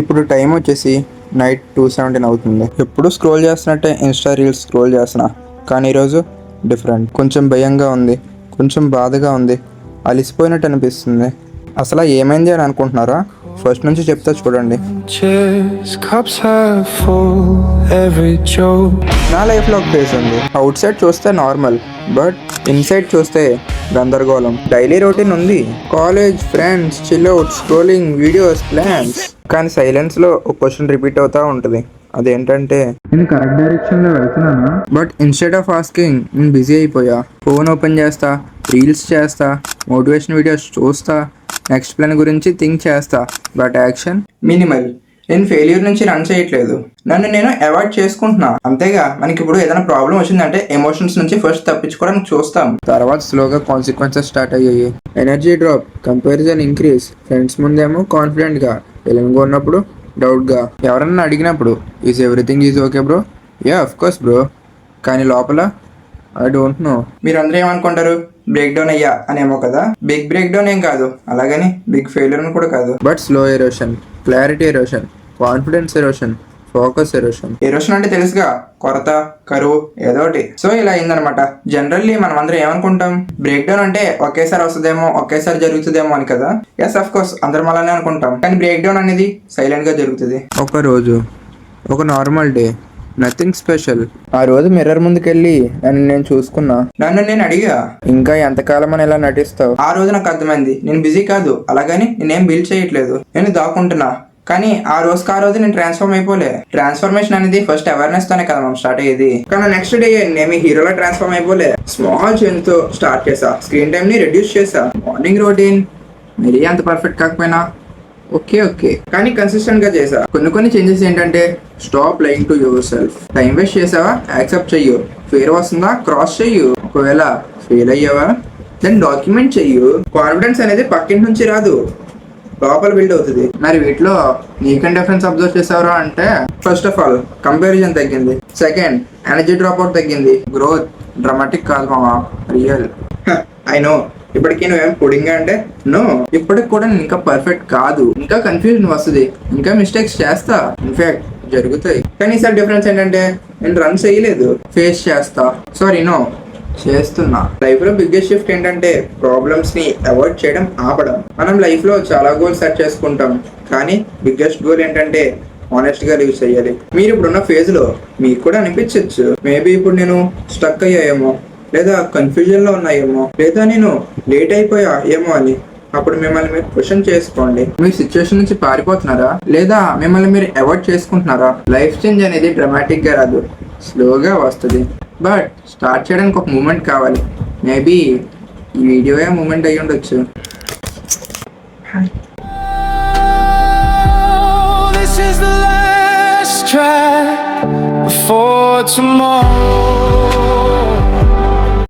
ఇప్పుడు టైం వచ్చేసి నైట్ 2:17 అవుతుంది. ఎప్పుడు స్క్రోల్ చేస్తున్నట్టే ఇన్స్టా రీల్స్ స్క్రోల్ చేస్తున్నా, కానీ ఈరోజు డిఫరెంట్. కొంచెం భయంగా ఉంది, కొంచెం బాధగా ఉంది, అలిసిపోయినట్టు అనిపిస్తుంది. అసలు ఏమైంది అని అనుకుంటున్నారా? ఫస్ట్ నుంచి చెప్తా చూడండి. నా లైఫ్లో ఒక ఫేజ్ ఉంది. అవుట్ సైడ్ చూస్తే నార్మల్, బట్ ఇన్సైడ్ చూస్తే గందరగోళం. డైలీ రొటీన్ ఉంది, college, friends, chill out, scrolling, videos, plans. కానీ సైలెన్స్లో ఒక క్వశ్చన్ రిపీట్ అవుతూ ఉంటుంది. అదేంటంటే, నేను కరెక్ట్ డైరెక్షన్లో వెళ్తున్నానా? బట్ ఇన్స్టెడ్ ఆఫ్ ఆస్కింగ్, నేను బిజీ అయిపోయా. ఫోన్ ఓపెన్ చేస్తా, రీల్స్ చేస్తా, మోటివేషన్ వీడియోస్ చూస్తా, నెక్స్ట్ ప్లాన్ గురించి థింక్ చేస్తా, బట్ యాక్షన్ మినిమల్. నేను ఫెయిల్యూర్ నుంచి రన్ చేయట్లేదు, నన్ను నేను అవాయిడ్ చేసుకుంటున్నా. అంతేగా, మనకి ఇప్పుడు ఏదైనా ప్రాబ్లం వచ్చిందంటే ఎమోషన్స్ నుంచి ఫస్ట్ తప్పించుకోవడానికి చూస్తాం, తర్వాత స్లోగా కాన్సిక్వెన్సెస్ స్టార్ట్ అయ్యాయి. Energy drop, comparison increase. Friends ముందేమో కాన్ఫిడెంట్ గా, ఎలిమిగా ఉన్నప్పుడు డౌట్ గా. ఎవరన్నా అడిగినప్పుడు is everything is okay bro? Yeah of course bro. కానీ లోపల ఐ డోంట్ నో. మీరు అందరూ ఏమనుకుంటారు? బ్రేక్ డౌన్ అయ్యా అనేమో కదా. బిగ్ బ్రేక్ డౌన్ ఏం కాదు, అలాగని బిగ్ ఫెయిల్యూర్ కూడా కాదు. But slow erosion, clarity erosion, confidence erosion, focus erosion. Erosion అంటే తెలుసుగా, కొరత, కరువు, ఏదో ఒకటి. సో ఇలా అయిందనమాట. జనరల్లీ మనం అందరం ఏమనుకుంటాం? బ్రేక్ డౌన్ అంటే ఒకేసారి వస్తుందేమో, ఒకేసారి జరుగుతుందేమో అని కదా. ఎస్ అఫ్ కోర్స్, అందరం అలానే అనుకుంటాం. కానీ బ్రేక్ డౌన్ అనేది సైలెంట్ గా జరుగుతుంది. ఒక రోజు, ఒక నార్మల్ డే, నథింగ్ స్పెషల్. ఆ రోజు మిర్రర్ ముందుకెళ్ళి నన్ను నేను చూసుకున్నా. నన్ను నేను అడిగా, ఇంకా ఎంతకాలం అని ఇలా నటిస్తావు? ఆ రోజు నాకు అర్థమైంది, నేను బిజీ కాదు, అలాగని నేనేం బిల్డ్ చేయట్లేదు, నేను దాక్కుంటున్నా. కానీ ఆ రోజు నేను ట్రాన్స్ఫార్మ్ అయిపోలే. ట్రాన్స్ఫర్మేషన్ అనేది ఫస్ట్ అవేర్నెస్ తోనే కదా మనం స్టార్ట్ అయ్యేది. కానీ నెక్స్ట్ డే నేను హీరోలో ట్రాన్స్ఫార్మ్ అయిపోలే. స్మాల్ చేంజ్ తో స్టార్ట్ చేసా. స్క్రీన్ టైం ని రెడ్యూస్ చేసా. మార్నింగ్ రొటీన్ మరీ అంత పర్ఫెక్ట్ కాకపోయినా ఓకే కానీ కన్సిస్టెంట్ గా చేసా. కొన్ని చేంజెస్ ఏంటంటే, stop lying to your self. Time waste చేసావా? యాక్సెప్ట్ చెయ్యు. ఫెయిర్ వస్తుందా? క్రాస్ చెయ్యు. ఒకవేళ ఫెయిల్ అయ్యావా? దెన్ డాక్యుమెంట్ చెయ్యు. కాన్ఫిడెన్స్ అనేది పక్కింటి నుంచి రాదు, లోపల బిల్డ్ అవుతుంది. మరి వీటిలో నీకన్ డిఫరెన్స్ అబ్జర్వ్ చేసావరా అంటే, ఫస్ట్ ఆఫ్ ఆల్ కంపారిజన్ తగ్గింది. సెకండ్, ఎనర్జీ డ్రాప్ అవుట్ తగ్గింది. గ్రోత్ డ్రామాటిక్ కాదు మామా, రియల్. ఐ నో, ఇప్పటికీ నువ్వేం పుడింగ్ అంటే నో, ఇప్పటికి కూడా నేను ఇంకా పర్ఫెక్ట్ కాదు, ఇంకా కన్ఫ్యూజన్ వస్తుంది, ఇంకా మిస్టేక్స్ చేస్తా, ఇన్ఫాక్ట్ జరుగుతాయి. కానీ ఈసారి డిఫరెన్స్ ఏంటంటే, నేను రన్ చేయలేదు, ఫేస్ చేస్తా. సారీ నో, చేస్తున్నా. లైఫ్ లో బిగ్గెస్ట్ షిఫ్ట్ ఏంటంటే, ప్రాబ్లమ్స్ ని అవాయిడ్ చేయడం ఆపడం. మనం లైఫ్ లో చాలా గోల్స్ సెట్ చేసుకుంటాం, కానీ బిగ్గెస్ట్ గోల్ ఏంటంటే ఆనెస్ట్ గా లివ్ చేయాలి. మీరు ఇప్పుడున్న ఫేజ్ లో మీకు కూడా అనిపించచ్చు, మేబీ ఇప్పుడు నేను స్టక్ అయ్యాయేమో, లేదా కన్ఫ్యూజన్ లో ఉన్నాయేమో, లేదా నేను లేట్ అయిపోయా ఏమో అని. అప్పుడు మిమ్మల్ని మీరు క్వశ్చన్ చేసుకోండి, మీ సిచ్యువేషన్ నుంచి పారిపోతున్నారా, లేదా మిమ్మల్ని మీరు అవాయిడ్ చేసుకుంటున్నారా? లైఫ్ చేంజ్ అనేది డ్రామాటిక్ గా రాదు, స్లోగా వస్తుంది. బట్ స్టార్ట్ చేయడానికి ఒక మూమెంట్ కావాలి. మేబీ ఈ వీడియోయే మూమెంట్ అయ్యి ఉండొచ్చు. This is the last track before tomorrow.